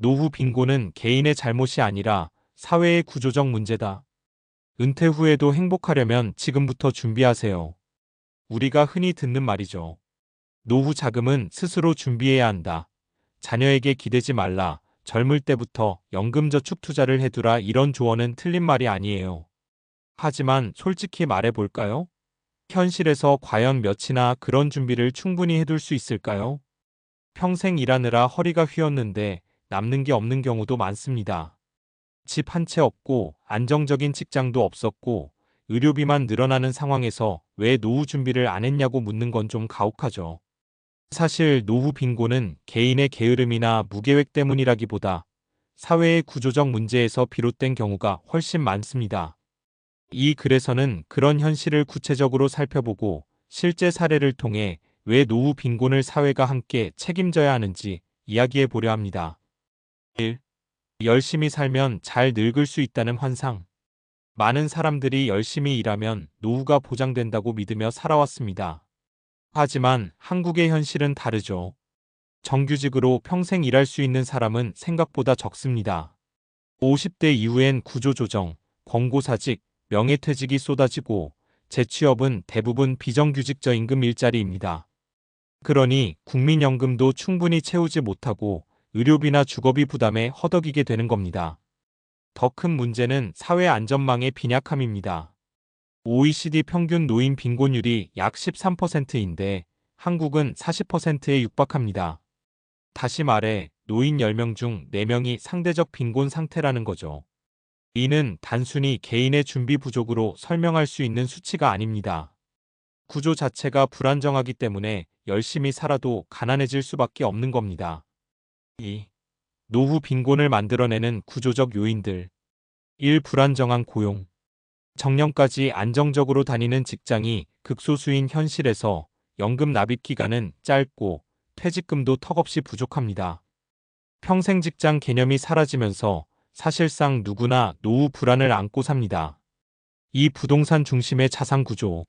노후 빈곤은 개인의 잘못이 아니라 사회의 구조적 문제다. 은퇴 후에도 행복하려면 지금부터 준비하세요. 우리가 흔히 듣는 말이죠. 노후 자금은 스스로 준비해야 한다. 자녀에게 기대지 말라. 젊을 때부터 연금저축 투자를 해두라. 이런 조언은 틀린 말이 아니에요. 하지만 솔직히 말해볼까요? 현실에서 과연 몇이나 그런 준비를 충분히 해둘 수 있을까요? 평생 일하느라 허리가 휘었는데 남는 게 없는 경우도 많습니다. 집 한 채 없고 안정적인 직장도 없었고 의료비만 늘어나는 상황에서 왜 노후 준비를 안 했냐고 묻는 건 좀 가혹하죠. 사실 노후 빈곤은 개인의 게으름이나 무계획 때문이라기보다 사회의 구조적 문제에서 비롯된 경우가 훨씬 많습니다. 이 글에서는 그런 현실을 구체적으로 살펴보고 실제 사례를 통해 왜 노후 빈곤을 사회가 함께 책임져야 하는지 이야기해 보려 합니다. 1. 열심히 살면 잘 늙을 수 있다는 환상. 많은 사람들이 열심히 일하면 노후가 보장된다고 믿으며 살아왔습니다. 하지만 한국의 현실은 다르죠. 정규직으로 평생 일할 수 있는 사람은 생각보다 적습니다. 50대 이후엔 구조조정, 권고사직, 명예퇴직이 쏟아지고 재취업은 대부분 비정규직적 임금 일자리입니다. 그러니 국민연금도 충분히 채우지 못하고 의료비나 주거비 부담에 허덕이게 되는 겁니다. 더 큰 문제는 사회 안전망의 빈약함입니다. OECD 평균 노인 빈곤율이 약 13%인데 한국은 40%에 육박합니다. 다시 말해 노인 10명 중 4명이 상대적 빈곤 상태라는 거죠. 이는 단순히 개인의 준비 부족으로 설명할 수 있는 수치가 아닙니다. 구조 자체가 불안정하기 때문에 열심히 살아도 가난해질 수밖에 없는 겁니다. 2. 노후 빈곤을 만들어내는 구조적 요인들. 1. 불안정한 고용. 정년까지 안정적으로 다니는 직장이 극소수인 현실에서 연금 납입 기간은 짧고 퇴직금도 턱없이 부족합니다. 평생 직장 개념이 사라지면서 사실상 누구나 노후 불안을 안고 삽니다. 이 부동산 중심의 자산 구조.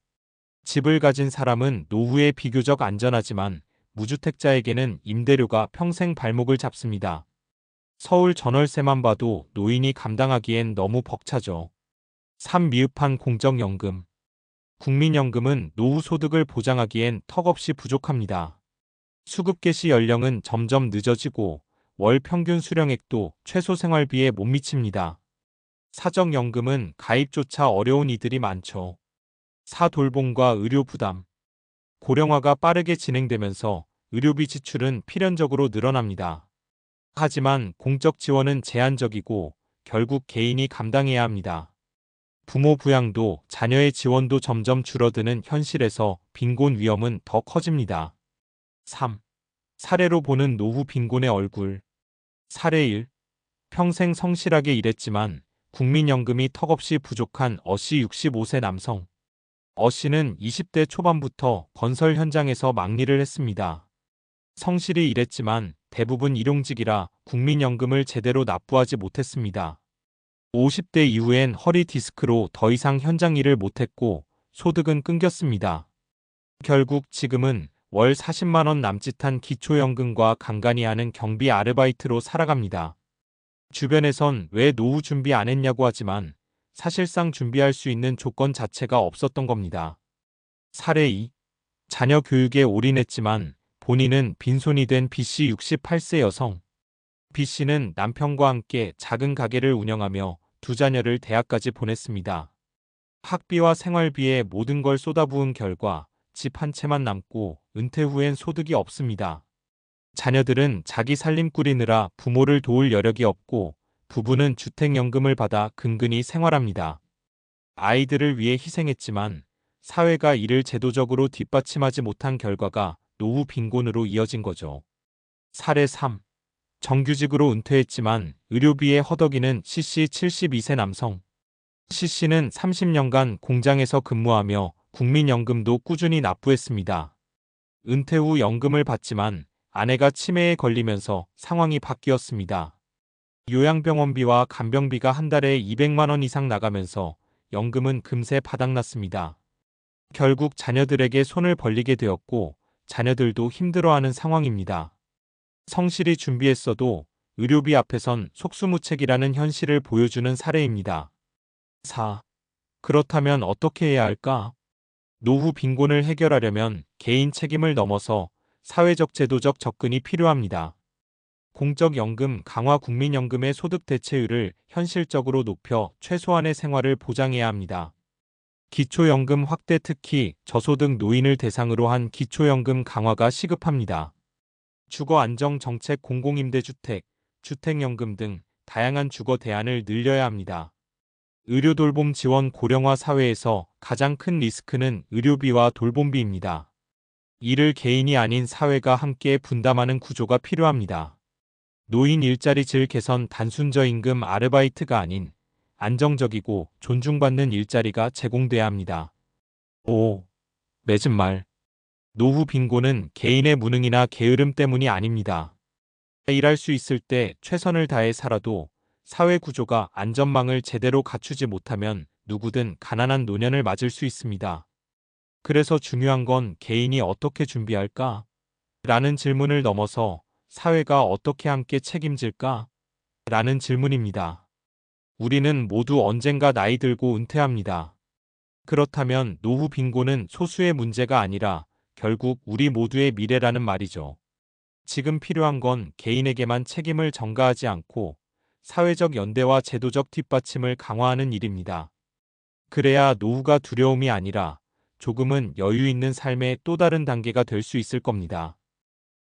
집을 가진 사람은 노후에 비교적 안전하지만 무주택자에게는 임대료가 평생 발목을 잡습니다. 서울 전월세만 봐도 노인이 감당하기엔 너무 벅차죠. 3. 미흡한 공적연금. 국민연금은 노후 소득을 보장하기엔 턱없이 부족합니다. 수급 개시 연령은 점점 늦어지고 월 평균 수령액도 최소 생활비에 못 미칩니다. 사적연금은 가입조차 어려운 이들이 많죠. 4. 돌봄과 의료 부담. 고령화가 빠르게 진행되면서 의료비 지출은 필연적으로 늘어납니다. 하지만 공적 지원은 제한적이고 결국 개인이 감당해야 합니다. 부모 부양도 자녀의 지원도 점점 줄어드는 현실에서 빈곤 위험은 더 커집니다. 3. 사례로 보는 노후 빈곤의 얼굴. 사례 1. 평생 성실하게 일했지만 국민연금이 턱없이 부족한 어씨 65세 남성. 어씨는 20대 초반부터 건설 현장에서 막일을 했습니다. 성실히 일했지만 대부분 일용직이라 국민연금을 제대로 납부하지 못했습니다. 50대 이후엔 허리 디스크로 더 이상 현장 일을 못했고 소득은 끊겼습니다. 결국 지금은 월 40만 원 남짓한 기초연금과 간간히 하는 경비 아르바이트로 살아갑니다. 주변에선 왜 노후 준비 안 했냐고 하지만 사실상 준비할 수 있는 조건 자체가 없었던 겁니다. 사례 2. 자녀 교육에 올인했지만 본인은 빈손이 된 B씨 68세 여성. B씨는 남편과 함께 작은 가게를 운영하며 2자녀를 대학까지 보냈습니다. 학비와 생활비에 모든 걸 쏟아부은 결과 집 한 채만 남고 은퇴 후엔 소득이 없습니다. 자녀들은 자기 살림 꾸리느라 부모를 도울 여력이 없고 부부는 주택연금을 받아 근근히 생활합니다. 아이들을 위해 희생했지만 사회가 이를 제도적으로 뒷받침하지 못한 결과가 노후 빈곤으로 이어진 거죠. 사례 3. 정규직으로 은퇴했지만 의료비에 허덕이는 C씨 72세 남성. C씨는 30년간 공장에서 근무하며 국민연금도 꾸준히 납부했습니다. 은퇴 후 연금을 받지만 아내가 치매에 걸리면서 상황이 바뀌었습니다. 요양병원비와 간병비가 한 달에 200만 원 이상 나가면서 연금은 금세 바닥났습니다. 결국 자녀들에게 손을 벌리게 되었고 자녀들도 힘들어하는 상황입니다. 성실히 준비했어도 의료비 앞에선 속수무책이라는 현실을 보여주는 사례입니다. 4. 그렇다면 어떻게 해야 할까? 노후 빈곤을 해결하려면 개인 책임을 넘어서 사회적 제도적 접근이 필요합니다. 공적연금 강화 국민연금의 소득 대체율을 현실적으로 높여 최소한의 생활을 보장해야 합니다. 기초연금 확대 특히 저소득 노인을 대상으로 한 기초연금 강화가 시급합니다. 주거안정정책 공공임대주택, 주택연금 등 다양한 주거 대안을 늘려야 합니다. 의료돌봄 지원 고령화 사회에서 가장 큰 리스크는 의료비와 돌봄비입니다. 이를 개인이 아닌 사회가 함께 분담하는 구조가 필요합니다. 노인 일자리 질 개선 단순 저임금 아르바이트가 아닌 안정적이고 존중받는 일자리가 제공돼야 합니다. 5. 맺은 말. 노후 빈곤은 개인의 무능이나 게으름 때문이 아닙니다. 일할 수 있을 때 최선을 다해 살아도 사회 구조가 안전망을 제대로 갖추지 못하면 누구든 가난한 노년을 맞을 수 있습니다. 그래서 중요한 건 개인이 어떻게 준비할까? 라는 질문을 넘어서 사회가 어떻게 함께 책임질까? 라는 질문입니다. 우리는 모두 언젠가 나이 들고 은퇴합니다. 그렇다면 노후 빈곤은 소수의 문제가 아니라 결국 우리 모두의 미래라는 말이죠. 지금 필요한 건 개인에게만 책임을 전가하지 않고 사회적 연대와 제도적 뒷받침을 강화하는 일입니다. 그래야 노후가 두려움이 아니라 조금은 여유 있는 삶의 또 다른 단계가 될 수 있을 겁니다.